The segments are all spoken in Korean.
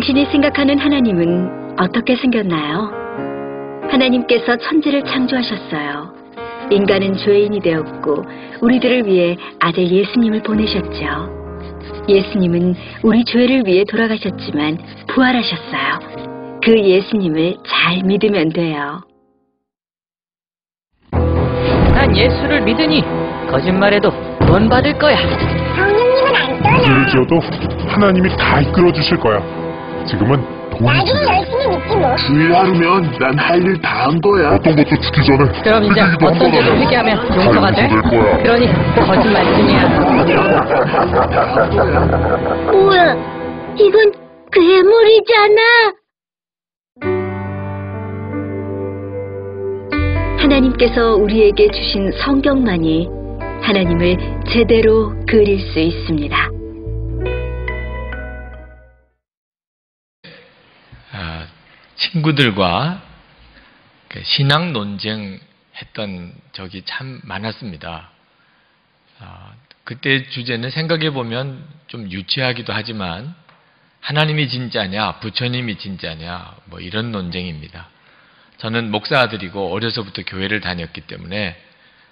당신이 생각하는 하나님은 어떻게 생겼나요? 하나님께서 천지를 창조하셨어요. 인간은 죄인이 되었고 우리들을 위해 아들 예수님을 보내셨죠. 예수님은 우리 죄를 위해 돌아가셨지만 부활하셨어요. 그 예수님을 잘 믿으면 돼요. 난 예수를 믿으니 거짓말해도 구원받을 거야. 성령님은 안 떠나. 죄를 지어도 하나님이 다 이끌어 주실 거야. 지금은 돈이 나도 중요해. 열심히 믿지 뭐. 주일 하루면 난 할 일 다 한 거야. 어떤 것도 죽기 전에 그럼 이제 회개기도 한 어떤 죄도 거잖아. 회개하면 용서가 돼? 될 거야. 그러니 거짓말뿐이야. 뭐야? 이건 괴물이잖아. 하나님께서 우리에게 주신 성경만이 하나님을 제대로 그릴 수 있습니다. 친구들과 신앙 논쟁했던 적이 참 많았습니다. 그때 주제는 생각해 보면 좀 유치하기도 하지만 하나님이 진짜냐, 부처님이 진짜냐, 뭐 이런 논쟁입니다. 저는 목사 아들이고 어려서부터 교회를 다녔기 때문에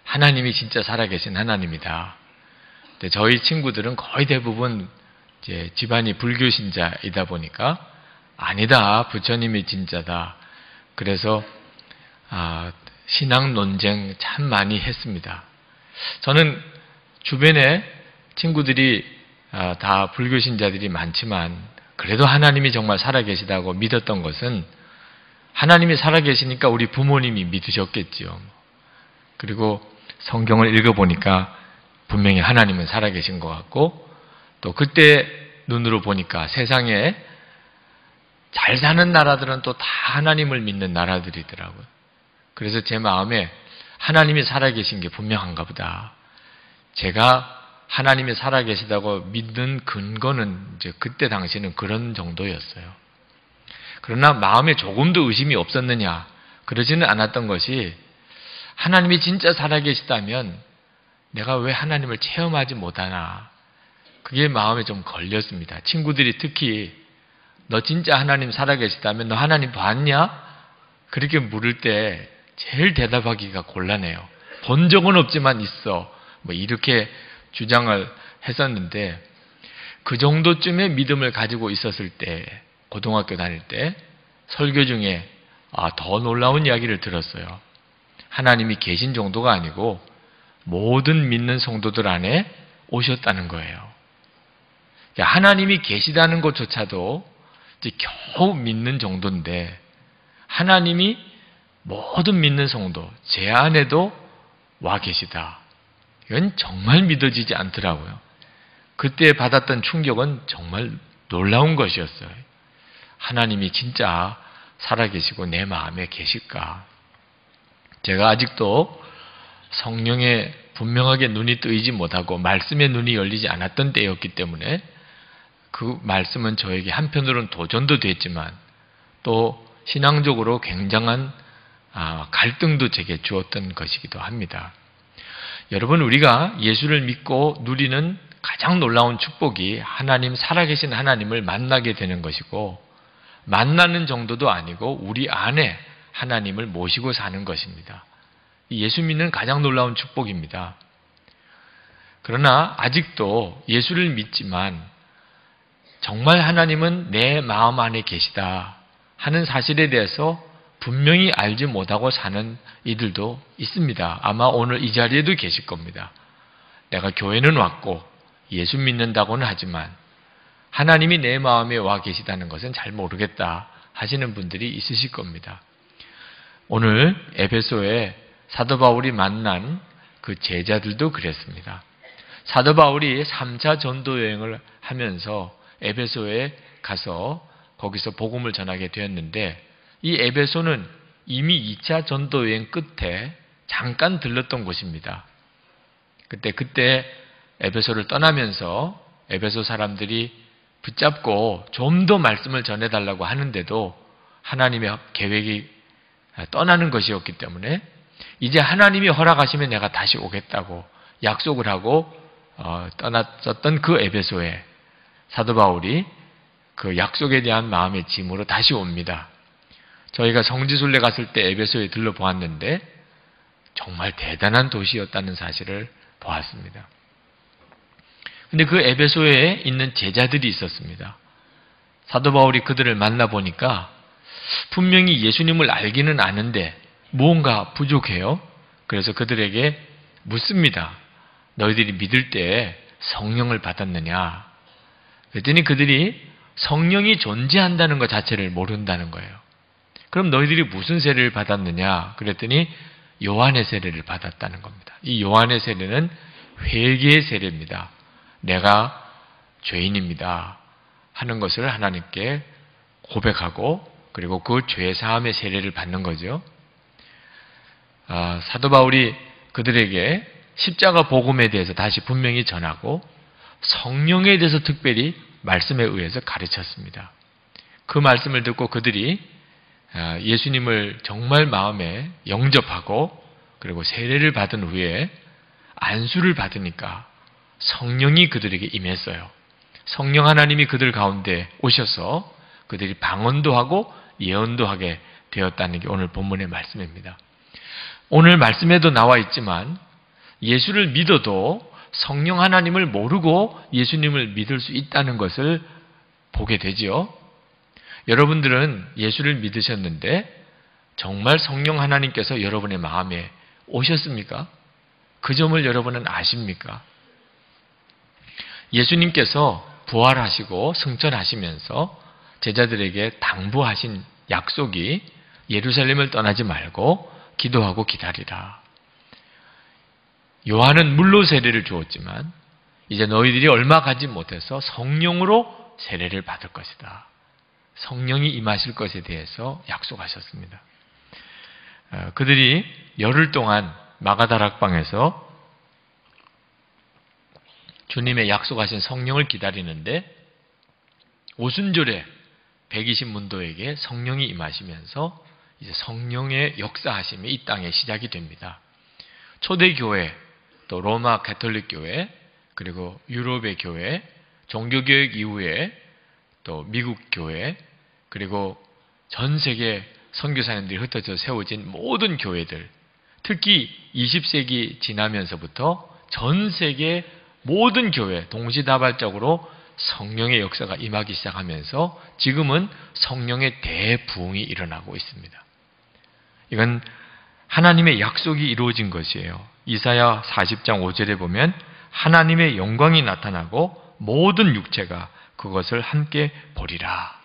하나님이 진짜 살아계신 하나님이다. 근데 저희 친구들은 거의 대부분 이제 집안이 불교 신자이다 보니까 아니다, 부처님이 진짜다. 그래서 신앙 논쟁 참 많이 했습니다. 저는 주변에 친구들이 다 불교 신자들이 많지만 그래도 하나님이 정말 살아계시다고 믿었던 것은 하나님이 살아계시니까 우리 부모님이 믿으셨겠지요. 그리고 성경을 읽어보니까 분명히 하나님은 살아계신 것 같고 또 그때 눈으로 보니까 세상에 잘 사는 나라들은 또 다 하나님을 믿는 나라들이더라고요. 그래서 제 마음에 하나님이 살아계신 게 분명한가 보다. 제가 하나님이 살아계시다고 믿는 근거는 이제 그때 당시는 그런 정도였어요. 그러나 마음에 조금도 의심이 없었느냐? 그러지는 않았던 것이 하나님이 진짜 살아계시다면 내가 왜 하나님을 체험하지 못하나? 그게 마음에 좀 걸렸습니다. 친구들이 특히 너 진짜 하나님 살아계시다면 너 하나님 봤냐? 그렇게 물을 때 제일 대답하기가 곤란해요. 본 적은 없지만 있어. 뭐 이렇게 주장을 했었는데 그 정도쯤의 믿음을 가지고 있었을 때 고등학교 다닐 때 설교 중에 더 놀라운 이야기를 들었어요. 하나님이 계신 정도가 아니고 모든 믿는 성도들 안에 오셨다는 거예요. 하나님이 계시다는 것조차도 이제 겨우 믿는 정도인데 하나님이 모든 믿는 성도, 제 안에도 와 계시다. 이건 정말 믿어지지 않더라고요. 그때 받았던 충격은 정말 놀라운 것이었어요. 하나님이 진짜 살아계시고 내 마음에 계실까? 제가 아직도 성령에 분명하게 눈이 뜨이지 못하고 말씀에 눈이 열리지 않았던 때였기 때문에 그 말씀은 저에게 한편으로는 도전도 됐지만 또 신앙적으로 굉장한 갈등도 제게 주었던 것이기도 합니다. 여러분, 우리가 예수를 믿고 누리는 가장 놀라운 축복이 하나님, 살아계신 하나님을 만나게 되는 것이고 만나는 정도도 아니고 우리 안에 하나님을 모시고 사는 것입니다. 예수 믿는 가장 놀라운 축복입니다. 그러나 아직도 예수를 믿지만 정말 하나님은 내 마음 안에 계시다 하는 사실에 대해서 분명히 알지 못하고 사는 이들도 있습니다. 아마 오늘 이 자리에도 계실 겁니다. 내가 교회는 왔고 예수 믿는다고는 하지만 하나님이 내 마음에 와 계시다는 것은 잘 모르겠다 하시는 분들이 있으실 겁니다. 오늘 에베소에 사도 바울이 만난 그 제자들도 그랬습니다. 사도 바울이 3차 전도 여행을 하면서 에베소에 가서 거기서 복음을 전하게 되었는데 이 에베소는 이미 2차 전도 여행 끝에 잠깐 들렀던 곳입니다. 그때 에베소를 떠나면서 에베소 사람들이 붙잡고 좀 더 말씀을 전해달라고 하는데도 하나님의 계획이 떠나는 것이었기 때문에 이제 하나님이 허락하시면 내가 다시 오겠다고 약속을 하고 떠났었던 그 에베소에 사도 바울이 그 약속에 대한 마음의 짐으로 다시 옵니다. 저희가 성지순례 갔을 때 에베소에 들러보았는데 정말 대단한 도시였다는 사실을 보았습니다. 근데 그 에베소에 있는 제자들이 있었습니다. 사도 바울이 그들을 만나보니까 분명히 예수님을 알기는 아는데 무언가 부족해요. 그래서 그들에게 묻습니다. 너희들이 믿을 때 성령을 받았느냐? 그랬더니 그들이 성령이 존재한다는 것 자체를 모른다는 거예요. 그럼 너희들이 무슨 세례를 받았느냐? 그랬더니 요한의 세례를 받았다는 겁니다. 이 요한의 세례는 회개의 세례입니다. 내가 죄인입니다 하는 것을 하나님께 고백하고 그리고 그 죄 사함의 세례를 받는 거죠. 사도 바울이 그들에게 십자가 복음에 대해서 다시 분명히 전하고 성령에 대해서 특별히 말씀에 의해서 가르쳤습니다. 그 말씀을 듣고 그들이 예수님을 정말 마음에 영접하고 그리고 세례를 받은 후에 안수를 받으니까 성령이 그들에게 임했어요. 성령 하나님이 그들 가운데 오셔서 그들이 방언도 하고 예언도 하게 되었다는 게 오늘 본문의 말씀입니다. 오늘 말씀에도 나와 있지만 예수를 믿어도 성령 하나님을 모르고 예수님을 믿을 수 있다는 것을 보게 되지요. 여러분들은 예수를 믿으셨는데 정말 성령 하나님께서 여러분의 마음에 오셨습니까? 그 점을 여러분은 아십니까? 예수님께서 부활하시고 승천하시면서 제자들에게 당부하신 약속이 예루살렘을 떠나지 말고 기도하고 기다리라. 요한은 물로 세례를 주었지만 이제 너희들이 얼마 가지 못해서 성령으로 세례를 받을 것이다. 성령이 임하실 것에 대해서 약속하셨습니다. 그들이 열흘 동안 마가다락방에서 주님의 약속하신 성령을 기다리는데 오순절에 120문도에게 성령이 임하시면서 이제 성령의 역사하심이 이 땅에 시작이 됩니다. 초대교회, 또 로마 가톨릭 교회, 그리고 유럽의 교회, 종교개혁 이후에 또 미국 교회, 그리고 전 세계 선교사님들이 흩어져 세워진 모든 교회들, 특히 20세기 지나면서부터 전 세계 모든 교회 동시다발적으로 성령의 역사가 임하기 시작하면서 지금은 성령의 대부흥이 일어나고 있습니다. 이건 하나님의 약속이 이루어진 것이에요. 이사야 40장 5절에 보면 하나님의 영광이 나타나고 모든 육체가 그것을 함께 보리라.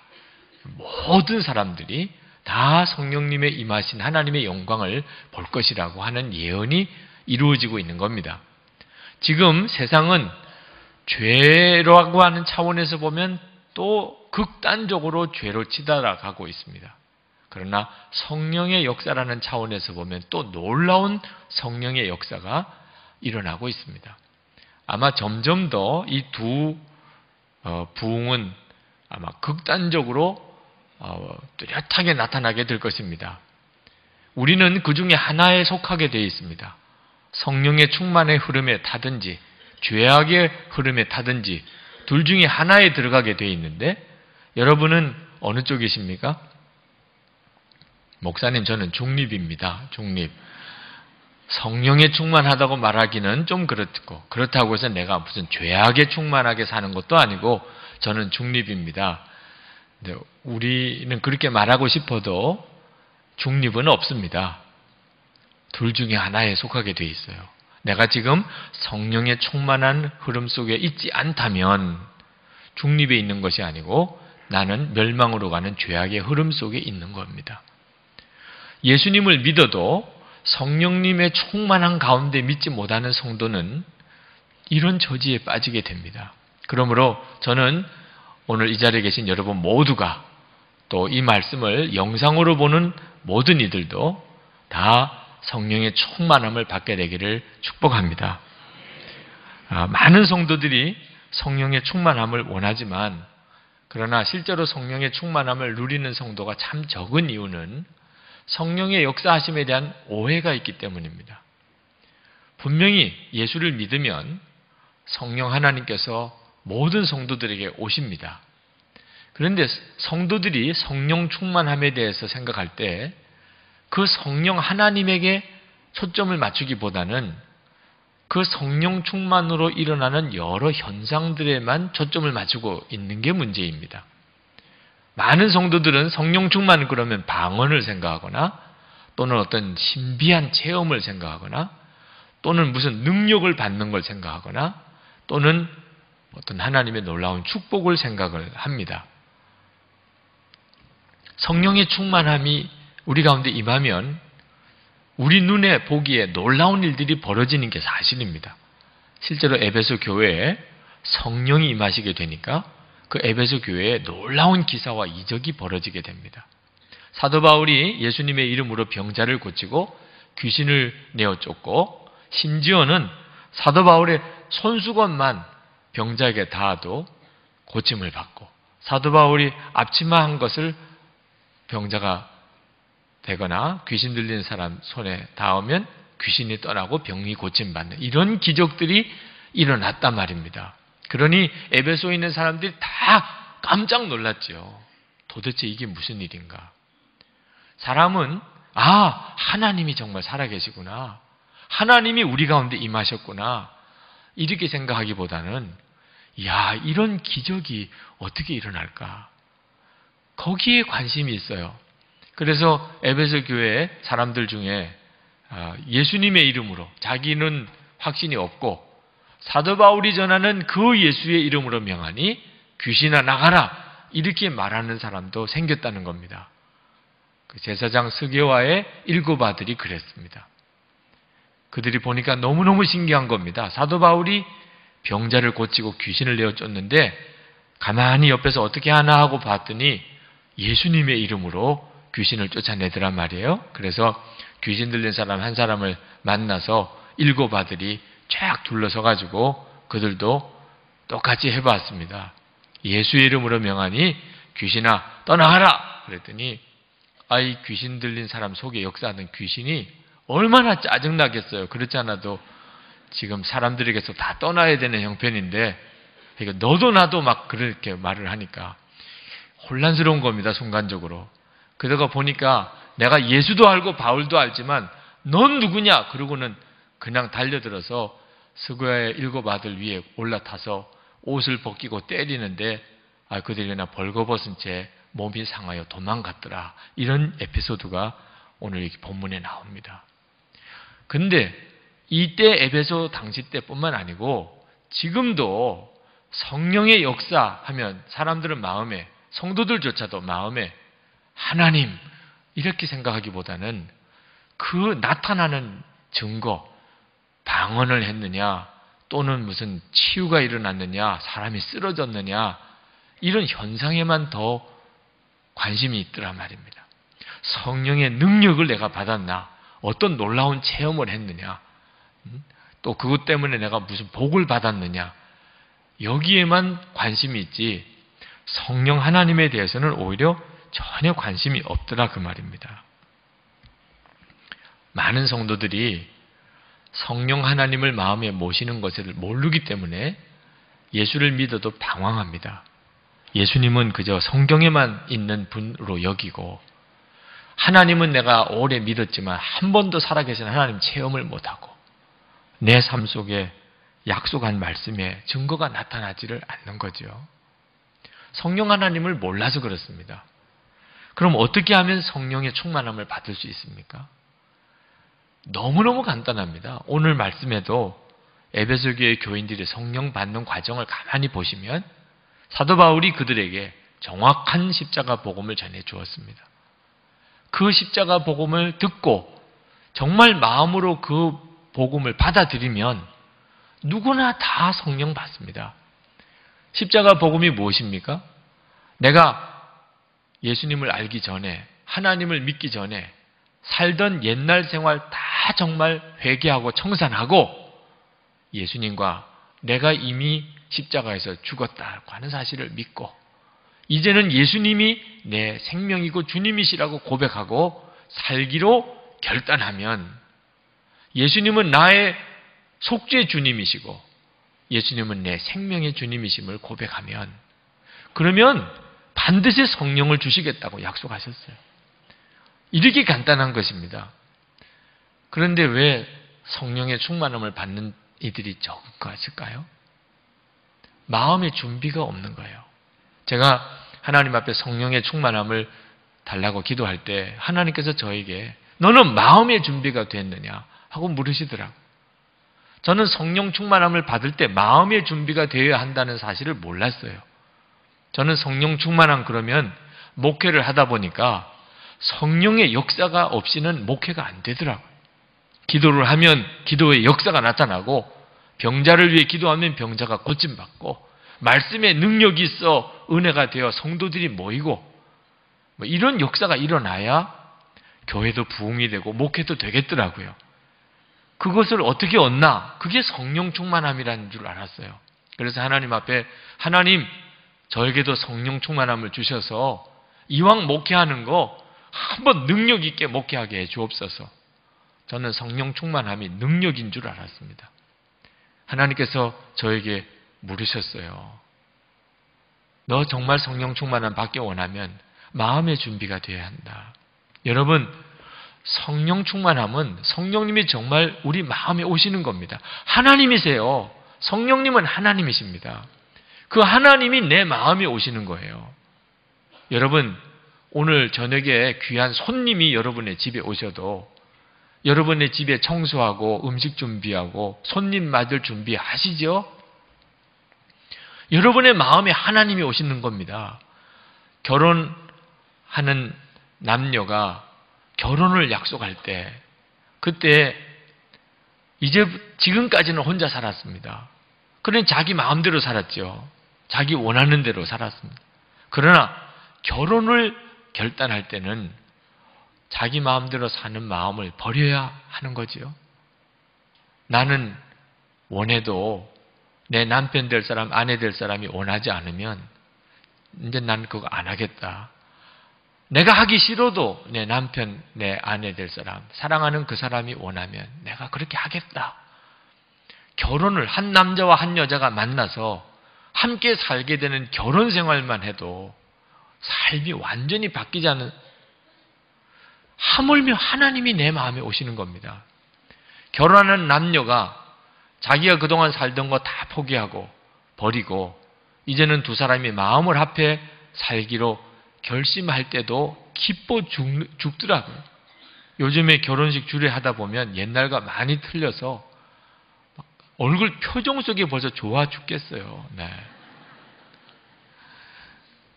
모든 사람들이 다 성령님의 임하신 하나님의 영광을 볼 것이라고 하는 예언이 이루어지고 있는 겁니다. 지금 세상은 죄라고 하는 차원에서 보면 또 극단적으로 죄로 치달아가고 있습니다. 그러나 성령의 역사라는 차원에서 보면 또 놀라운 성령의 역사가 일어나고 있습니다. 아마 점점 더 이 두 부흥은 아마 극단적으로 뚜렷하게 나타나게 될 것입니다. 우리는 그 중에 하나에 속하게 되어 있습니다. 성령의 충만의 흐름에 타든지 죄악의 흐름에 타든지 둘 중에 하나에 들어가게 되어 있는데 여러분은 어느 쪽이십니까? 목사님, 저는 중립입니다. 중립. 성령에 충만하다고 말하기는 좀 그렇다고 해서 내가 무슨 죄악에 충만하게 사는 것도 아니고 저는 중립입니다. 근데 우리는 그렇게 말하고 싶어도 중립은 없습니다. 둘 중에 하나에 속하게 돼 있어요. 내가 지금 성령의 충만한 흐름 속에 있지 않다면 중립에 있는 것이 아니고 나는 멸망으로 가는 죄악의 흐름 속에 있는 겁니다. 예수님을 믿어도 성령님의 충만한 가운데 믿지 못하는 성도는 이런 저지에 빠지게 됩니다. 그러므로 저는 오늘 이 자리에 계신 여러분 모두가 또 이 말씀을 영상으로 보는 모든 이들도 다 성령의 충만함을 받게 되기를 축복합니다. 많은 성도들이 성령의 충만함을 원하지만 그러나 실제로 성령의 충만함을 누리는 성도가 참 적은 이유는 성령의 역사하심에 대한 오해가 있기 때문입니다. 분명히 예수를 믿으면 성령 하나님께서 모든 성도들에게 오십니다. 그런데 성도들이 성령 충만함에 대해서 생각할 때 그 성령 하나님에게 초점을 맞추기보다는 그 성령 충만으로 일어나는 여러 현상들에만 초점을 맞추고 있는 게 문제입니다. 많은 성도들은 성령 충만 그러면 방언을 생각하거나 또는 어떤 신비한 체험을 생각하거나 또는 무슨 능력을 받는 걸 생각하거나 또는 어떤 하나님의 놀라운 축복을 생각을 합니다. 성령의 충만함이 우리 가운데 임하면 우리 눈에 보기에 놀라운 일들이 벌어지는 게 사실입니다. 실제로 에베소 교회에 성령이 임하시게 되니까 그 에베소 교회에 놀라운 기사와 이적이 벌어지게 됩니다. 사도 바울이 예수님의 이름으로 병자를 고치고 귀신을 내어 쫓고 심지어는 사도 바울의 손수건만 병자에게 닿아도 고침을 받고 사도 바울이 앞치마한 것을 병자가 되거나 귀신 들리는 사람 손에 닿으면 귀신이 떠나고 병이 고침받는 이런 기적들이 일어났단 말입니다. 그러니 에베소에 있는 사람들이 다 깜짝 놀랐죠. 도대체 이게 무슨 일인가? 사람은 하나님이 정말 살아계시구나. 하나님이 우리 가운데 임하셨구나. 이렇게 생각하기보다는 이런 기적이 어떻게 일어날까? 거기에 관심이 있어요. 그래서 에베소 교회 사람들 중에 예수님의 이름으로 자기는 확신이 없고 사도 바울이 전하는 그 예수의 이름으로 명하니 귀신아 나가라 이렇게 말하는 사람도 생겼다는 겁니다. 그 제사장 스게와의 7 아들이 그랬습니다. 그들이 보니까 너무너무 신기한 겁니다. 사도 바울이 병자를 고치고 귀신을 내어 쫓는데 가만히 옆에서 어떻게 하나 하고 봤더니 예수님의 이름으로 귀신을 쫓아내더란 말이에요. 그래서 귀신 들린 사람 한 사람을 만나서 7 아들이 쫙 둘러서 가지고 그들도 똑같이 해봤습니다. 예수의 이름으로 명하니 귀신아 떠나가라 그랬더니 이 귀신 들린 사람 속에 역사하는 귀신이 얼마나 짜증나겠어요. 그렇지 않아도 지금 사람들에게서 다 떠나야 되는 형편인데 그러니까 너도 나도 막 그렇게 말을 하니까 혼란스러운 겁니다. 순간적으로. 그러다가 보니까 내가 예수도 알고 바울도 알지만 넌 누구냐? 그러고는 그냥 달려들어서 스가의 7 아들 위에 올라타서 옷을 벗기고 때리는데 그들이 그냥 벌거벗은 채 몸이 상하여 도망갔더라. 이런 에피소드가 오늘 이 본문에 나옵니다. 근데 이때 에베소 당시 때뿐만 아니고 지금도 성령의 역사하면 사람들은 마음에 성도들조차도 마음에 하나님 이렇게 생각하기보다는 그 나타나는 증거 방언을 했느냐 또는 무슨 치유가 일어났느냐 사람이 쓰러졌느냐 이런 현상에만 더 관심이 있더란 말입니다. 성령의 능력을 내가 받았나 어떤 놀라운 체험을 했느냐 또 그것 때문에 내가 무슨 복을 받았느냐 여기에만 관심이 있지 성령 하나님에 대해서는 오히려 전혀 관심이 없더라 그 말입니다. 많은 성도들이 성령 하나님을 마음에 모시는 것을 모르기 때문에 예수를 믿어도 방황합니다. 예수님은 그저 성경에만 있는 분으로 여기고 하나님은 내가 오래 믿었지만 한 번도 살아계신 하나님 체험을 못하고 내 삶 속에 약속한 말씀에 증거가 나타나지를 않는 거죠. 성령 하나님을 몰라서 그렇습니다. 그럼 어떻게 하면 성령의 충만함을 받을 수 있습니까? 너무너무 간단합니다. 오늘 말씀에도 에베소 교회 교인들이 성령 받는 과정을 가만히 보시면 사도 바울이 그들에게 정확한 십자가 복음을 전해 주었습니다. 그 십자가 복음을 듣고 정말 마음으로 그 복음을 받아들이면 누구나 다 성령 받습니다. 십자가 복음이 무엇입니까? 내가 예수님을 알기 전에 하나님을 믿기 전에 살던 옛날 생활 다 정말 회개하고 청산하고 예수님과 내가 이미 십자가에서 죽었다고 하는 사실을 믿고 이제는 예수님이 내 생명이고 주님이시라고 고백하고 살기로 결단하면 예수님은 나의 속죄 주님이시고 예수님은 내 생명의 주님이심을 고백하면 그러면 반드시 성령을 주시겠다고 약속하셨어요. 이렇게 간단한 것입니다. 그런데 왜 성령의 충만함을 받는 이들이 적은 것일까요? 마음의 준비가 없는 거예요. 제가 하나님 앞에 성령의 충만함을 달라고 기도할 때 하나님께서 저에게 너는 마음의 준비가 됐느냐 하고 물으시더라고요. 저는 성령 충만함을 받을 때 마음의 준비가 되어야 한다는 사실을 몰랐어요. 저는 성령 충만함 그러면 목회를 하다 보니까 성령의 역사가 없이는 목회가 안 되더라고요. 기도를 하면 기도의 역사가 나타나고 병자를 위해 기도하면 병자가 고침받고 말씀의 능력이 있어 은혜가 되어 성도들이 모이고 이런 역사가 일어나야 교회도 부흥이 되고 목회도 되겠더라고요. 그것을 어떻게 얻나? 그게 성령 충만함이라는 줄 알았어요. 그래서 하나님 앞에 하나님 저에게도 성령 충만함을 주셔서 이왕 목회하는 거 한번 능력 있게 목회하게 해 주옵소서. 저는 성령 충만함이 능력인 줄 알았습니다. 하나님께서 저에게 물으셨어요. 너 정말 성령 충만함 받기 원하면 마음의 준비가 되어야 한다. 여러분, 성령 충만함은 성령님이 정말 우리 마음에 오시는 겁니다. 하나님이세요. 성령님은 하나님이십니다. 그 하나님이 내 마음에 오시는 거예요. 여러분, 오늘 저녁에 귀한 손님이 여러분의 집에 오셔도 여러분의 집에 청소하고 음식 준비하고 손님 맞을 준비하시죠? 여러분의 마음에 하나님이 오시는 겁니다. 결혼하는 남녀가 결혼을 약속할 때 그때 이제 지금까지는 혼자 살았습니다. 그러니 자기 마음대로 살았죠. 자기 원하는 대로 살았습니다. 그러나 결혼을 결단할 때는 자기 마음대로 사는 마음을 버려야 하는 거지요. 나는 원해도 내 남편 될 사람, 아내 될 사람이 원하지 않으면 이제 난 그거 안 하겠다. 내가 하기 싫어도 내 남편, 내 아내 될 사람, 사랑하는 그 사람이 원하면 내가 그렇게 하겠다. 결혼을 한 남자와 한 여자가 만나서 함께 살게 되는 결혼 생활만 해도 삶이 완전히 바뀌지 않은, 하물며 하나님이 내 마음에 오시는 겁니다. 결혼하는 남녀가 자기가 그동안 살던 거 다 포기하고 버리고 이제는 두 사람이 마음을 합해 살기로 결심할 때도 기뻐 죽더라고요. 요즘에 결혼식 주례하다 보면 옛날과 많이 틀려서 얼굴 표정 속에 벌써 좋아 죽겠어요. 네.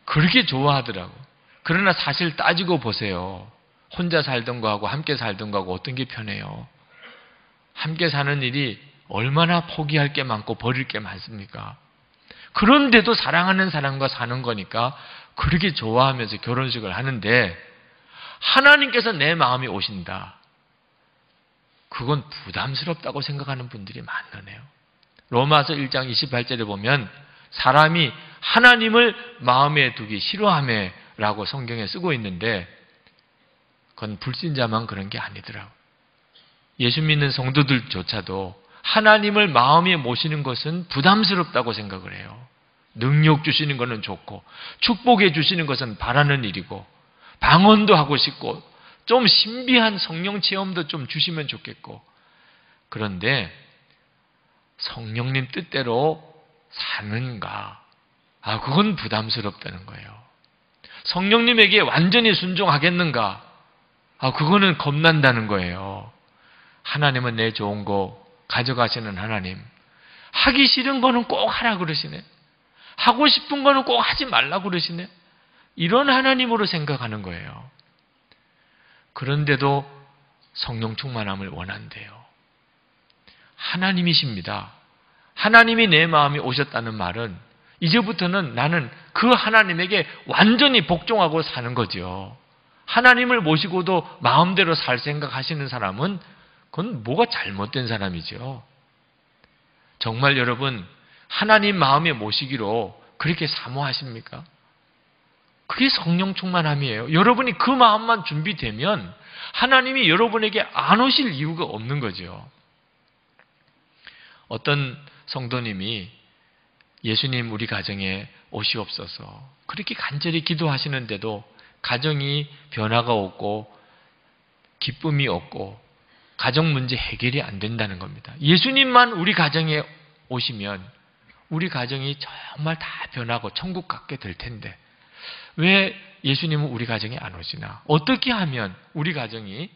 그렇게 좋아하더라고. 그러나 사실 따지고 보세요. 혼자 살던 거하고 함께 살던 거하고 어떤 게 편해요? 함께 사는 일이 얼마나 포기할 게 많고 버릴 게 많습니까? 그런데도 사랑하는 사람과 사는 거니까 그렇게 좋아하면서 결혼식을 하는데 하나님께서 내 마음에 오신다. 그건 부담스럽다고 생각하는 분들이 많으네요. 로마서 1장 28절에 보면 사람이 하나님을 마음에 두기 싫어하매라고 성경에 쓰고 있는데 그건 불신자만 그런 게 아니더라고요. 예수 믿는 성도들조차도 하나님을 마음에 모시는 것은 부담스럽다고 생각을 해요. 능력 주시는 것은 좋고 축복해 주시는 것은 바라는 일이고 방언도 하고 싶고 좀 신비한 성령 체험도 좀 주시면 좋겠고 그런데 성령님 뜻대로 사는가? 그건 부담스럽다는 거예요. 성령님에게 완전히 순종하겠는가? 그거는 겁난다는 거예요. 하나님은 내 좋은 거 가져가시는 하나님. 하기 싫은 거는 꼭 하라 그러시네. 하고 싶은 거는 꼭 하지 말라 그러시네. 이런 하나님으로 생각하는 거예요. 그런데도 성령 충만함을 원한대요. 하나님이십니다. 하나님이 내 마음에 오셨다는 말은 이제부터는 나는 그 하나님에게 완전히 복종하고 사는 거죠. 하나님을 모시고도 마음대로 살 생각하시는 사람은 그건 뭐가 잘못된 사람이죠. 정말 여러분 하나님 마음에 모시기로 그렇게 사모하십니까? 그게 성령 충만함이에요. 여러분이 그 마음만 준비되면 하나님이 여러분에게 안 오실 이유가 없는 거죠. 어떤 성도님이 예수님 우리 가정에 오시옵소서. 그렇게 간절히 기도하시는데도 가정이 변화가 없고 기쁨이 없고 가정 문제 해결이 안 된다는 겁니다. 예수님만 우리 가정에 오시면 우리 가정이 정말 다 변하고 천국 갖게 될 텐데 왜 예수님은 우리 가정에 안 오시나? 어떻게 하면 우리 가정이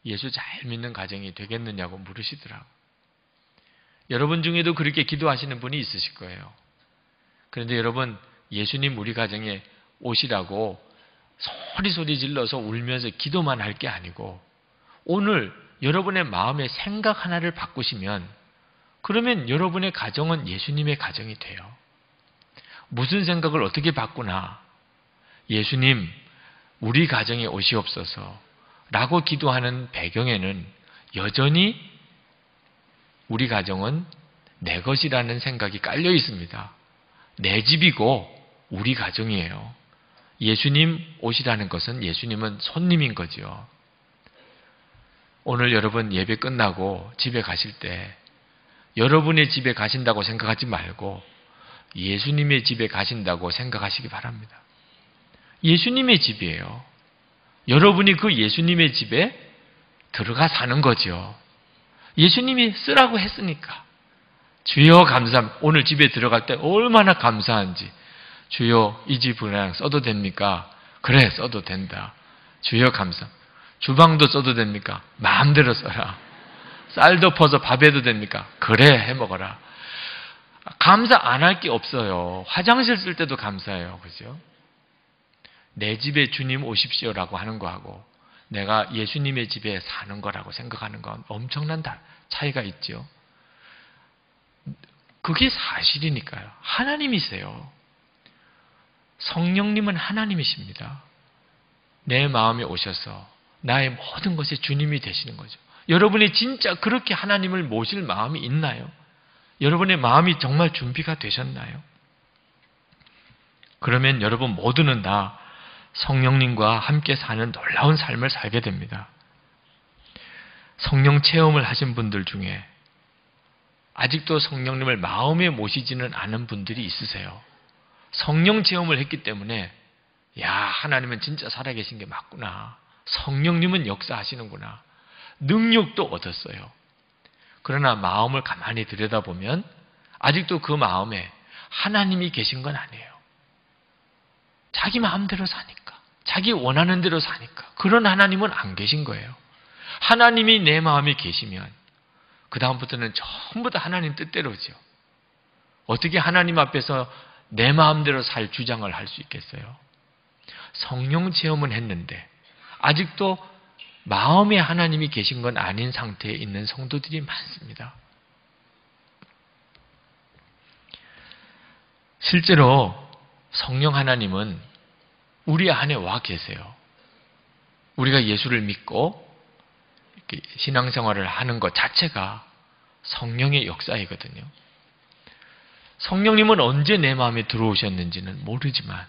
예수 잘 믿는 가정이 되겠느냐고 물으시더라고요. 여러분 중에도 그렇게 기도하시는 분이 있으실 거예요. 그런데 여러분, 예수님 우리 가정에 오시라고 소리 질러서 울면서 기도만 할 게 아니고 오늘 여러분의 마음의 생각 하나를 바꾸시면 그러면 여러분의 가정은 예수님의 가정이 돼요. 무슨 생각을 어떻게 바꾸나? 예수님, 우리 가정에 오시옵소서 라고 기도하는 배경에는 여전히 우리 가정은 내 것이라는 생각이 깔려 있습니다. 내 집이고 우리 가정이에요. 예수님 오시라는 것은 예수님은 손님인 거지요. 오늘 여러분 예배 끝나고 집에 가실 때 여러분의 집에 가신다고 생각하지 말고 예수님의 집에 가신다고 생각하시기 바랍니다. 예수님의 집이에요. 여러분이 그 예수님의 집에 들어가 사는 거죠. 예수님이 쓰라고 했으니까. 주여 감사합니다. 오늘 집에 들어갈 때 얼마나 감사한지. 주여 이 집을 써도 됩니까? 그래 써도 된다. 주여 감사합니다. 주방도 써도 됩니까? 마음대로 써라. 쌀도 퍼서 밥해도 됩니까? 그래 해먹어라. 감사 안 할 게 없어요. 화장실 쓸 때도 감사해요. 그죠? 내 집에 주님 오십시오라고 하는 거하고 내가 예수님의 집에 사는 거라고 생각하는 건 엄청난 차이가 있죠. 그게 사실이니까요. 하나님이세요. 성령님은 하나님이십니다. 내 마음에 오셔서 나의 모든 것에 주님이 되시는 거죠. 여러분이 진짜 그렇게 하나님을 모실 마음이 있나요? 여러분의 마음이 정말 준비가 되셨나요? 그러면 여러분 모두는 다 성령님과 함께 사는 놀라운 삶을 살게 됩니다. 성령 체험을 하신 분들 중에 아직도 성령님을 마음에 모시지는 않은 분들이 있으세요. 성령 체험을 했기 때문에 야, 하나님은 진짜 살아계신 게 맞구나. 성령님은 역사하시는구나. 능력도 얻었어요. 그러나 마음을 가만히 들여다보면 아직도 그 마음에 하나님이 계신 건 아니에요. 자기 마음대로 사니까, 자기 원하는 대로 사니까 그런 하나님은 안 계신 거예요. 하나님이 내 마음에 계시면 그 다음부터는 전부 다 하나님 뜻대로죠. 어떻게 하나님 앞에서 내 마음대로 살 주장을 할 수 있겠어요? 성령 체험은 했는데 아직도 마음에 하나님이 계신 건 아닌 상태에 있는 성도들이 많습니다. 실제로 성령 하나님은 우리 안에 와 계세요. 우리가 예수를 믿고 신앙생활을 하는 것 자체가 성령의 역사이거든요. 성령님은 언제 내 마음에 들어오셨는지는 모르지만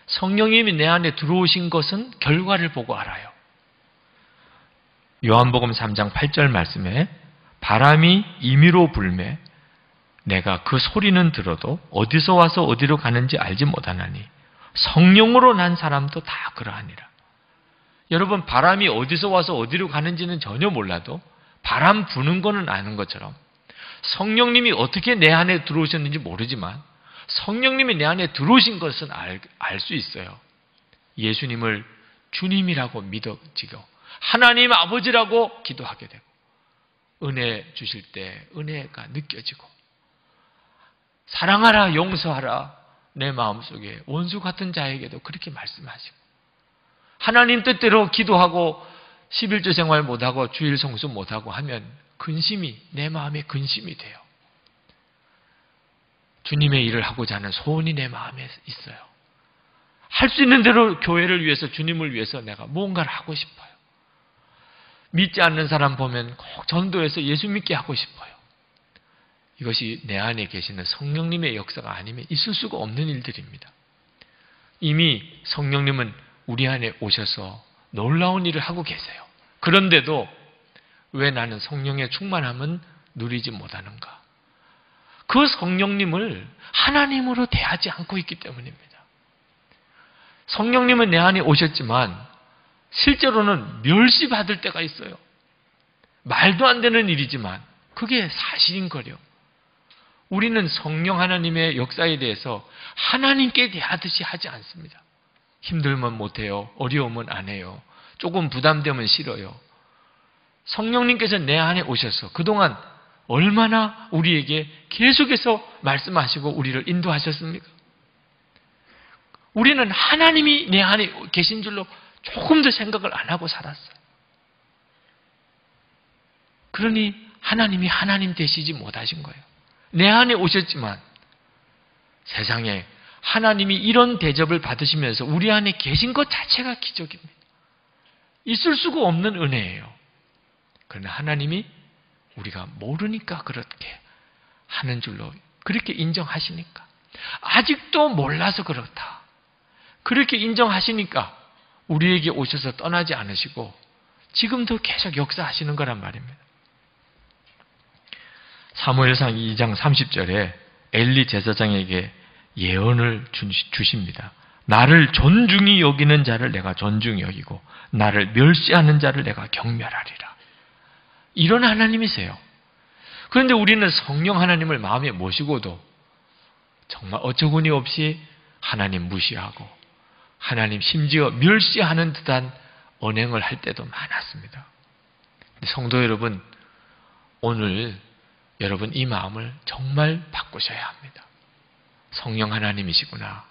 성령님이 내 안에 들어오신 것은 결과를 보고 알아요. 요한복음 3장 8절 말씀에 바람이 임의로 불매 내가 그 소리는 들어도 어디서 와서 어디로 가는지 알지 못하나니 성령으로 난 사람도 다 그러하니라. 여러분, 바람이 어디서 와서 어디로 가는지는 전혀 몰라도 바람 부는 거는 아는 것처럼 성령님이 어떻게 내 안에 들어오셨는지 모르지만 성령님이 내 안에 들어오신 것은 알 수 있어요. 예수님을 주님이라고 믿어지고 하나님 아버지라고 기도하게 되고 은혜 주실 때 은혜가 느껴지고 사랑하라 용서하라 내 마음속에 원수 같은 자에게도 그렇게 말씀하시고 하나님 뜻대로 기도하고 11조 생활 못하고 주일 성수 못하고 하면 근심이 내 마음에 근심이 돼요. 주님의 일을 하고자 하는 소원이 내 마음에 있어요. 할 수 있는 대로 교회를 위해서 주님을 위해서 내가 무언가를 하고 싶어요. 믿지 않는 사람 보면 꼭 전도해서 예수 믿게 하고 싶어요. 이것이 내 안에 계시는 성령님의 역사가 아니면 있을 수가 없는 일들입니다. 이미 성령님은 우리 안에 오셔서 놀라운 일을 하고 계세요. 그런데도 왜 나는 성령의 충만함은 누리지 못하는가? 그 성령님을 하나님으로 대하지 않고 있기 때문입니다. 성령님은 내 안에 오셨지만 실제로는 멸시받을 때가 있어요. 말도 안 되는 일이지만 그게 사실인 거려. 우리는 성령 하나님의 역사에 대해서 하나님께 대하듯이 하지 않습니다. 힘들면 못해요. 어려우면 안 해요. 조금 부담되면 싫어요. 성령님께서 내 안에 오셔서 그동안 얼마나 우리에게 계속해서 말씀하시고 우리를 인도하셨습니까? 우리는 하나님이 내 안에 계신 줄로 조금 더 생각을 안 하고 살았어요. 그러니 하나님이 하나님 되시지 못하신 거예요. 내 안에 오셨지만 세상에 하나님이 이런 대접을 받으시면서 우리 안에 계신 것 자체가 기적입니다. 있을 수가 없는 은혜예요. 그러나 하나님이 우리가 모르니까 그렇게 하는 줄로 그렇게 인정하시니까, 아직도 몰라서 그렇다, 그렇게 인정하시니까 우리에게 오셔서 떠나지 않으시고 지금도 계속 역사하시는 거란 말입니다. 사무엘상 2장 30절에 엘리 제사장에게 예언을 주십니다. 나를 존중히 여기는 자를 내가 존중히 여기고 나를 멸시하는 자를 내가 경멸하리라. 이런 하나님이세요. 그런데 우리는 성령 하나님을 마음에 모시고도 정말 어처구니 없이 하나님 무시하고 하나님 심지어 멸시하는 듯한 언행을 할 때도 많았습니다. 성도 여러분, 오늘 여러분 이 마음을 정말 바꾸셔야 합니다. 성령 하나님이시구나.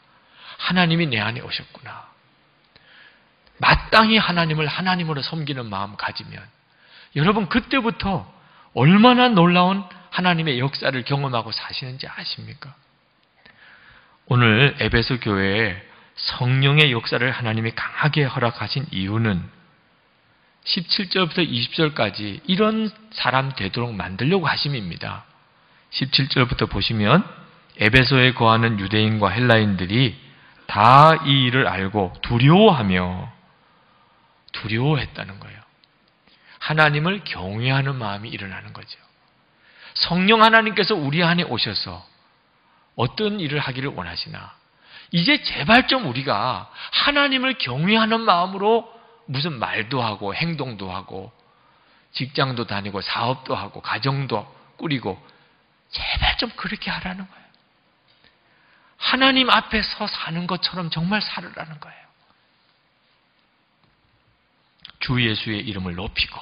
하나님이 내 안에 오셨구나. 마땅히 하나님을 하나님으로 섬기는 마음 가지면 여러분 그때부터 얼마나 놀라운 하나님의 역사를 경험하고 사시는지 아십니까? 오늘 에베소 교회에 성령의 역사를 하나님이 강하게 허락하신 이유는 17절부터 20절까지 이런 사람 되도록 만들려고 하심입니다. 17절부터 보시면 에베소에 거하는 유대인과 헬라인들이 다 이 일을 알고 두려워했다는 거예요. 하나님을 경외하는 마음이 일어나는 거죠. 성령 하나님께서 우리 안에 오셔서 어떤 일을 하기를 원하시나? 이제 제발 좀 우리가 하나님을 경외하는 마음으로 무슨 말도 하고 행동도 하고 직장도 다니고 사업도 하고 가정도 꾸리고 제발 좀 그렇게 하라는 거예요. 하나님 앞에서 사는 것처럼 정말 살으라는 거예요. 주 예수의 이름을 높이고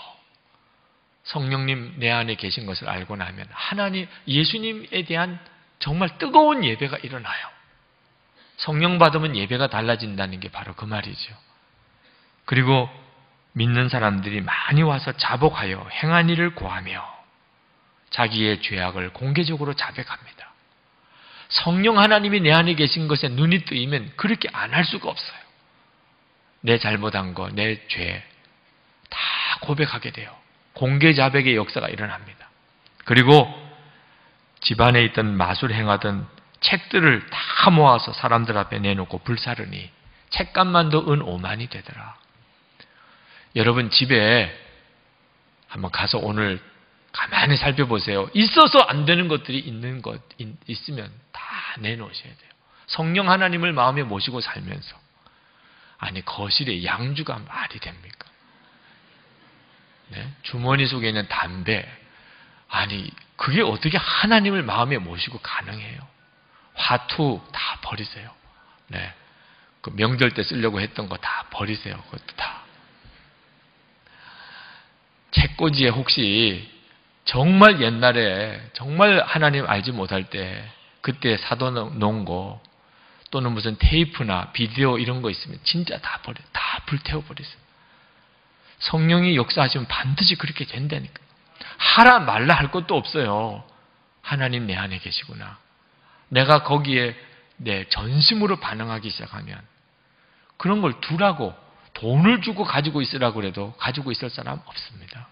성령님 내 안에 계신 것을 알고 나면 하나님, 예수님에 대한 정말 뜨거운 예배가 일어나요. 성령 받으면 예배가 달라진다는 게 바로 그 말이죠. 그리고 믿는 사람들이 많이 와서 자복하여 행한 일을 고하며 자기의 죄악을 공개적으로 자백합니다. 성령 하나님이 내 안에 계신 것에 눈이 뜨이면 그렇게 안 할 수가 없어요. 내 잘못한 거, 내 죄 다 고백하게 돼요. 공개 자백의 역사가 일어납니다. 그리고 집안에 있던 마술 행하던 책들을 다 모아서 사람들 앞에 내놓고 불사르니 책값만도 은 5만이 되더라. 여러분 집에 한번 가서 오늘 가만히 살펴보세요. 있어서 안 되는 것들이 있으면 다 내놓으셔야 돼요. 성령 하나님을 마음에 모시고 살면서 아니 거실에 양주가 말이 됩니까? 네? 주머니 속에 있는 담배, 아니 그게 어떻게 하나님을 마음에 모시고 가능해요? 화투 다 버리세요. 네. 그 명절 때 쓰려고 했던 거 다 버리세요. 그것도 다. 책꽂이에 혹시 정말 옛날에 정말 하나님 알지 못할 때 그때 사둬놓은 거 또는 무슨 테이프나 비디오 이런 거 있으면 진짜 다 불태워버리세요. 성령이 역사하시면 반드시 그렇게 된다니까. 하라 말라 할 것도 없어요. 하나님 내 안에 계시구나. 내가 거기에 내 전심으로 반응하기 시작하면 그런 걸 두라고 돈을 주고 가지고 있으라고 그래도 가지고 있을 사람 없습니다.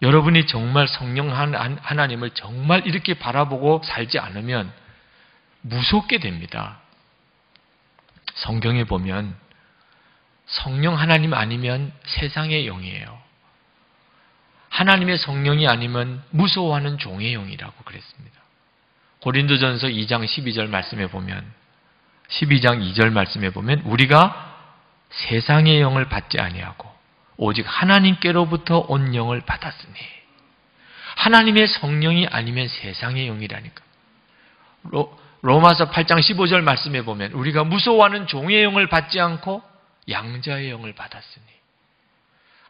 여러분이 정말 성령 하나님을 정말 이렇게 바라보고 살지 않으면 무섭게 됩니다. 성경에 보면 성령 하나님 아니면 세상의 영이에요. 하나님의 성령이 아니면 무서워하는 종의 영이라고 그랬습니다. 고린도전서 2장 12절 말씀에 보면 12장 2절 말씀에 보면 우리가 세상의 영을 받지 아니하고 오직 하나님께로부터 온 영을 받았으니 하나님의 성령이 아니면 세상의 영이라니까. 로마서 8장 15절 말씀에 보면 우리가 무서워하는 종의 영을 받지 않고 양자의 영을 받았으니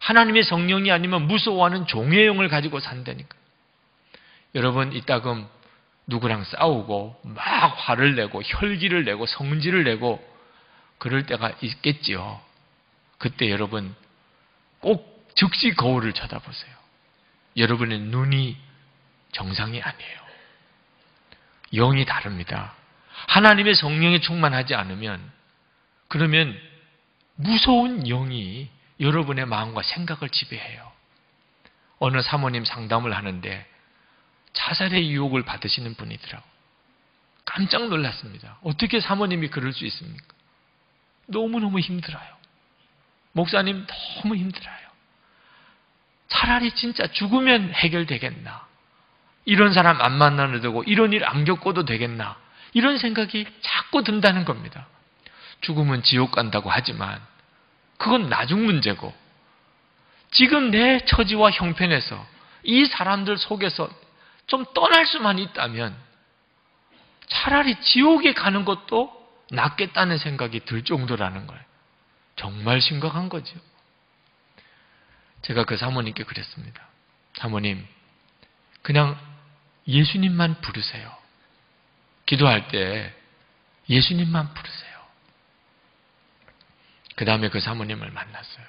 하나님의 성령이 아니면 무서워하는 종의 영을 가지고 산다니까. 여러분 이따금 누구랑 싸우고 막 화를 내고 혈기를 내고 성질을 내고 그럴 때가 있겠지요. 그때 여러분 꼭 즉시 거울을 쳐다보세요. 여러분의 눈이 정상이 아니에요. 영이 다릅니다. 하나님의 성령에 충만하지 않으면 그러면 무서운 영이 여러분의 마음과 생각을 지배해요. 어느 사모님 상담을 하는데 자살의 유혹을 받으시는 분이더라고요. 깜짝 놀랐습니다. 어떻게 사모님이 그럴 수 있습니까? 너무너무 힘들어요. 목사님 너무 힘들어요. 차라리 진짜 죽으면 해결되겠나. 이런 사람 안 만나도 되고 이런 일 안 겪어도 되겠나. 이런 생각이 자꾸 든다는 겁니다. 죽으면 지옥 간다고 하지만 그건 나중 문제고 지금 내 처지와 형편에서 이 사람들 속에서 좀 떠날 수만 있다면 차라리 지옥에 가는 것도 낫겠다는 생각이 들 정도라는 거예요. 정말 심각한 거죠. 제가 그 사모님께 그랬습니다. 사모님, 그냥 예수님만 부르세요. 기도할 때 예수님만 부르세요. 그 다음에 그 사모님을 만났어요.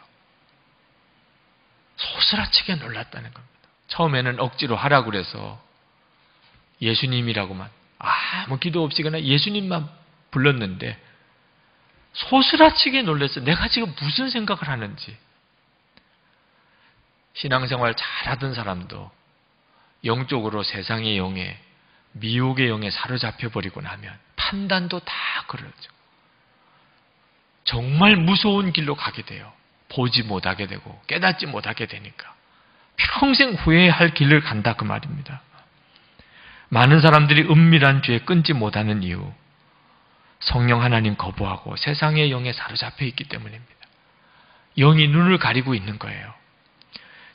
소스라치게 놀랐다는 겁니다. 처음에는 억지로 하라고 그래서 예수님이라고만 아무 기도 없이 그냥 예수님만 불렀는데 소스라치게 놀랐어요. 내가 지금 무슨 생각을 하는지. 신앙생활 잘하던 사람도 영적으로 세상의 영에 미혹의 영에 사로잡혀버리고 나면 판단도 다 그러죠. 정말 무서운 길로 가게 돼요. 보지 못하게 되고 깨닫지 못하게 되니까 평생 후회할 길을 간다 그 말입니다. 많은 사람들이 은밀한 죄에 끊지 못하는 이유, 성령 하나님 거부하고 세상의 영에 사로잡혀 있기 때문입니다. 영이 눈을 가리고 있는 거예요.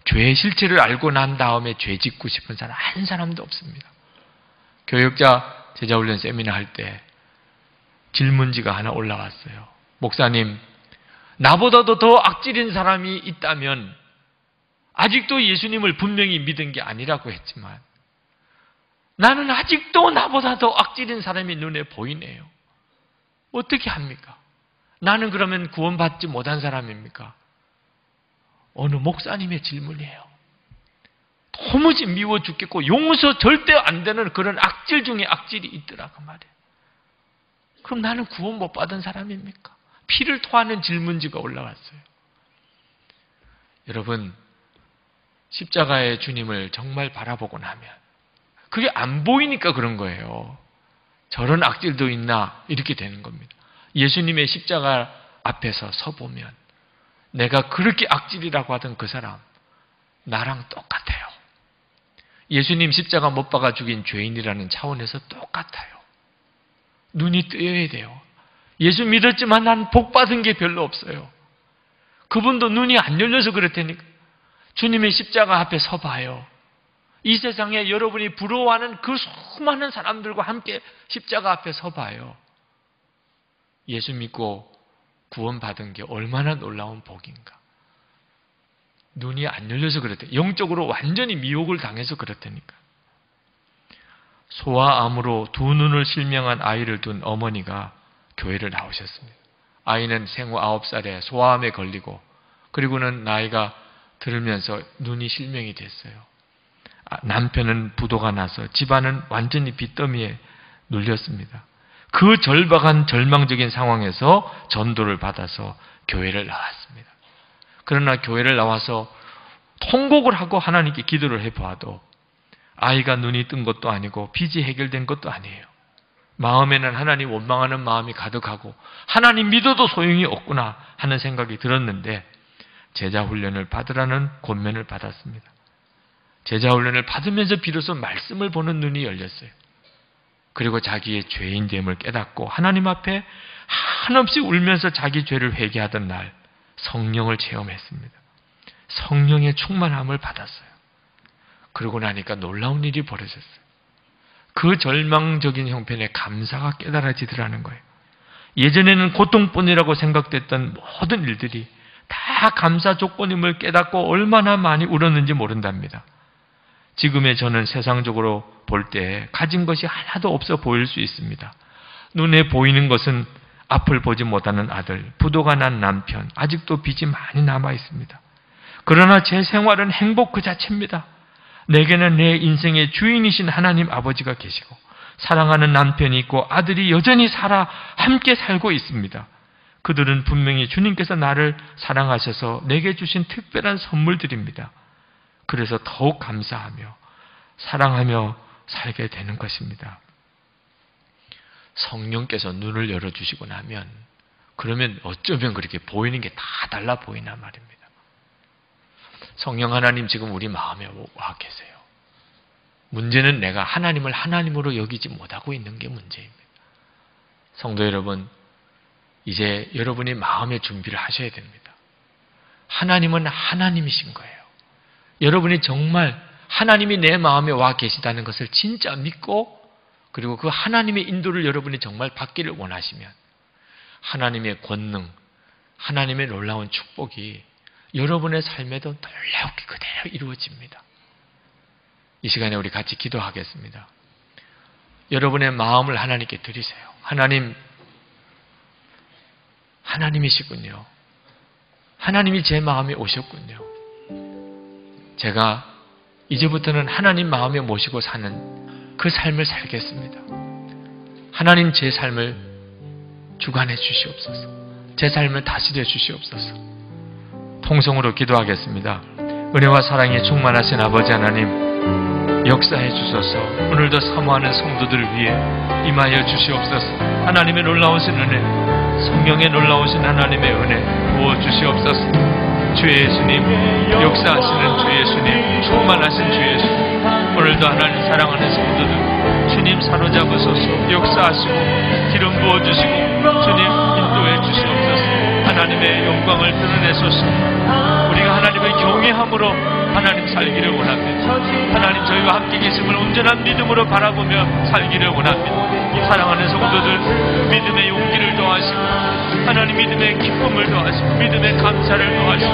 죄의 실체를 알고 난 다음에 죄 짓고 싶은 사람 한 사람도 없습니다. 교역자 제자훈련 세미나 할 때 질문지가 하나 올라왔어요. 목사님, 나보다도 더 악질인 사람이 있다면 아직도 예수님을 분명히 믿은 게 아니라고 했지만 나는 아직도 나보다 더 악질인 사람이 눈에 보이네요. 어떻게 합니까? 나는 그러면 구원받지 못한 사람입니까? 어느 목사님의 질문이에요. 도무지 미워 죽겠고 용서 절대 안 되는 그런 악질 중에 악질이 있더라 그 말이에요. 그럼 나는 구원 못 받은 사람입니까? 피를 토하는 질문지가 올라왔어요. 여러분, 십자가의 주님을 정말 바라보고 나면 그게 안 보이니까 그런 거예요. 저런 악질도 있나 이렇게 되는 겁니다. 예수님의 십자가 앞에서 서보면 내가 그렇게 악질이라고 하던 그 사람 나랑 똑같아요. 예수님 십자가 못 박아 죽인 죄인이라는 차원에서 똑같아요. 눈이 뜨여야 돼요. 예수 믿었지만 난 복 받은 게 별로 없어요. 그분도 눈이 안 열려서 그랬다니까. 주님의 십자가 앞에 서봐요. 이 세상에 여러분이 부러워하는 그 수많은 사람들과 함께 십자가 앞에 서봐요. 예수 믿고 구원받은 게 얼마나 놀라운 복인가. 눈이 안 열려서 그랬대. 영적으로 완전히 미혹을 당해서 그렇다니까. 소아 암으로 두 눈을 실명한 아이를 둔 어머니가 교회를 나오셨습니다. 아이는 생후 9살에 소아암에 걸리고 그리고는 나이가 들으면서 눈이 실명이 됐어요. 남편은 부도가 나서 집안은 완전히 빚더미에 눌렸습니다. 그 절박한 절망적인 상황에서 전도를 받아서 교회를 나왔습니다. 그러나 교회를 나와서 통곡을 하고 하나님께 기도를 해보아도 아이가 눈이 뜬 것도 아니고 빚이 해결된 것도 아니에요. 마음에는 하나님 원망하는 마음이 가득하고 하나님 믿어도 소용이 없구나 하는 생각이 들었는데 제자 훈련을 받으라는 권면을 받았습니다. 제자 훈련을 받으면서 비로소 말씀을 보는 눈이 열렸어요. 그리고 자기의 죄인됨을 깨닫고 하나님 앞에 한없이 울면서 자기 죄를 회개하던 날 성령을 체험했습니다. 성령의 충만함을 받았어요. 그러고 나니까 놀라운 일이 벌어졌어요. 그 절망적인 형편에 감사가 깨달아지더라는 거예요. 예전에는 고통뿐이라고 생각됐던 모든 일들이 다 감사 조건임을 깨닫고 얼마나 많이 울었는지 모른답니다. 지금의 저는 세상적으로 볼 때 가진 것이 하나도 없어 보일 수 있습니다. 눈에 보이는 것은 앞을 보지 못하는 아들, 부도가 난 남편, 아직도 빚이 많이 남아 있습니다. 그러나 제 생활은 행복 그 자체입니다. 내게는 내 인생의 주인이신 하나님 아버지가 계시고 사랑하는 남편이 있고 아들이 여전히 살아 함께 살고 있습니다. 그들은 분명히 주님께서 나를 사랑하셔서 내게 주신 특별한 선물들입니다. 그래서 더욱 감사하며 사랑하며 살게 되는 것입니다. 성령께서 눈을 열어주시고 나면 그러면 어쩌면 그렇게 보이는 게 다 달라 보이나 말입니다. 성령 하나님 지금 우리 마음에 와 계세요. 문제는 내가 하나님을 하나님으로 여기지 못하고 있는 게 문제입니다. 성도 여러분, 이제 여러분이 마음의 준비를 하셔야 됩니다. 하나님은 하나님이신 거예요. 여러분이 정말 하나님이 내 마음에 와 계시다는 것을 진짜 믿고 그리고 그 하나님의 인도를 여러분이 정말 받기를 원하시면 하나님의 권능, 하나님의 놀라운 축복이 여러분의 삶에도 놀랍게 그대로 이루어집니다. 이 시간에 우리 같이 기도하겠습니다. 여러분의 마음을 하나님께 드리세요. 하나님, 하나님이시군요. 하나님이 제 마음에 오셨군요. 제가 이제부터는 하나님 마음에 모시고 사는 그 삶을 살겠습니다. 하나님 제 삶을 주관해 주시옵소서. 제 삶을 다스려 주시옵소서. 통성으로 기도하겠습니다. 은혜와 사랑이 충만하신 아버지 하나님, 역사해 주소서. 오늘도 사모하는 성도들 위해 임하여 주시옵소서. 하나님의 놀라우신 은혜, 성령의 놀라우신 하나님의 은혜 부어 주시옵소서. 주 예수님, 역사하시는 주 예수님, 충만하신 주 예수님, 오늘도 하나님 사랑하는 성도들 주님 사로잡으소서. 역사하시고 기름 부어주시고 주님 인도해 주시옵소서. 하나님의 영광을 드러내소서. 우리가 하나님의 경외함으로 하나님 살기를 원합니다. 하나님 저희와 함께 계심을 온전한 믿음으로 바라보며 살기를 원합니다. 사랑하는 성도들 믿음의 용기를 더하시고 하나님 믿음의 기쁨을 더하시고 믿음의 감사를 더하시고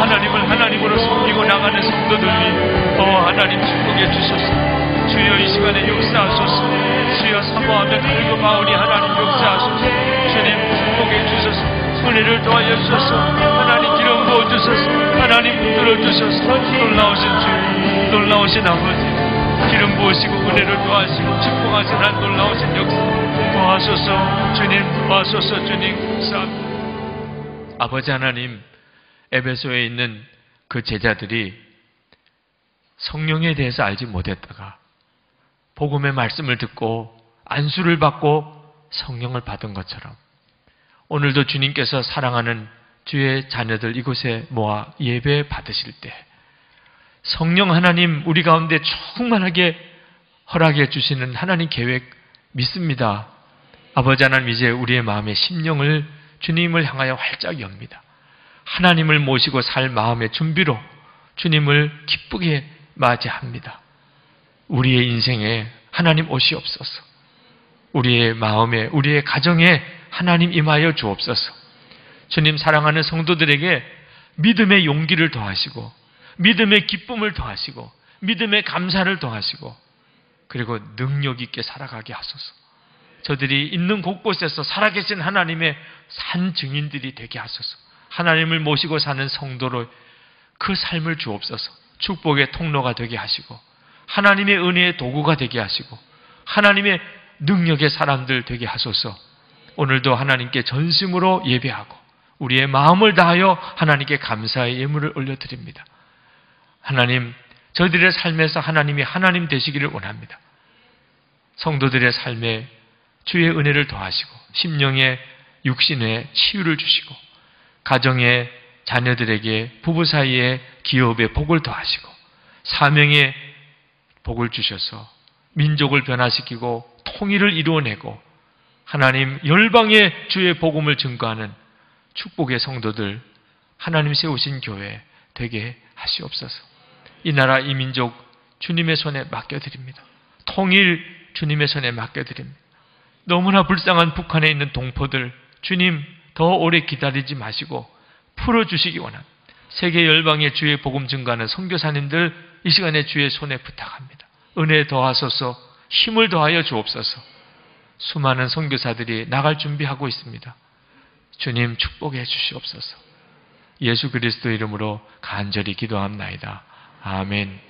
하나님을 하나님으로 섬기고 나가는 성도들 위해 하나님 축복해 주소서. 주여 이 시간에 역사하소서. 주여 사모하며 갈급하오니 하나님 역사하소서. 주님 축복해 주소서. 은혜를 더하여 주소서. 하나님 기름 부어 주소서. 하나님 붙들어 주소서. 놀라우신 주, 놀라우신 아버지, 기름 부으시고 은혜를 더하시고 축복하신 한 놀라우신 역사 도와소서. 주님 도와소서. 주님 감사합니다. 아버지 하나님, 에베소에 있는 그 제자들이 성령에 대해서 알지 못했다가 복음의 말씀을 듣고 안수를 받고 성령을 받은 것처럼 오늘도 주님께서 사랑하는 주의 자녀들 이곳에 모아 예배 받으실 때 성령 하나님 우리 가운데 충만하게 허락해 주시는 하나님 계획 믿습니다. 아버지 하나님, 이제 우리의 마음의 심령을 주님을 향하여 활짝 엽니다. 하나님을 모시고 살 마음의 준비로 주님을 기쁘게 맞이합니다. 우리의 인생에 하나님 오시옵소서. 우리의 마음에, 우리의 가정에 하나님 임하여 주옵소서. 주님 사랑하는 성도들에게 믿음의 용기를 더하시고 믿음의 기쁨을 더하시고 믿음의 감사를 더하시고 그리고 능력 있게 살아가게 하소서. 저들이 있는 곳곳에서 살아계신 하나님의 산 증인들이 되게 하소서. 하나님을 모시고 사는 성도로 그 삶을 주옵소서. 축복의 통로가 되게 하시고 하나님의 은혜의 도구가 되게 하시고 하나님의 능력의 사람들 되게 하소서. 오늘도 하나님께 전심으로 예배하고 우리의 마음을 다하여 하나님께 감사의 예물을 올려드립니다. 하나님, 저희들의 삶에서 하나님이 하나님 되시기를 원합니다. 성도들의 삶에 주의 은혜를 더하시고 심령의 육신의 치유를 주시고 가정의 자녀들에게 부부 사이에 기업의 복을 더하시고 사명의 복을 주셔서 민족을 변화시키고 통일을 이루어내고 하나님 열방의 주의 복음을 증거하는 축복의 성도들, 하나님 세우신 교회 되게 하시옵소서. 이 나라 이 민족 주님의 손에 맡겨드립니다. 통일 주님의 손에 맡겨드립니다. 너무나 불쌍한 북한에 있는 동포들 주님 더 오래 기다리지 마시고 풀어주시기 원합니다. 세계 열방의 주의 복음 증거하는 선교사님들 이 시간에 주의 손에 부탁합니다. 은혜 더하소서, 힘을 더하여 주옵소서. 수많은 선교사들이 나갈 준비하고 있습니다. 주님 축복해 주시옵소서. 예수 그리스도 이름으로 간절히 기도합나이다. 아멘.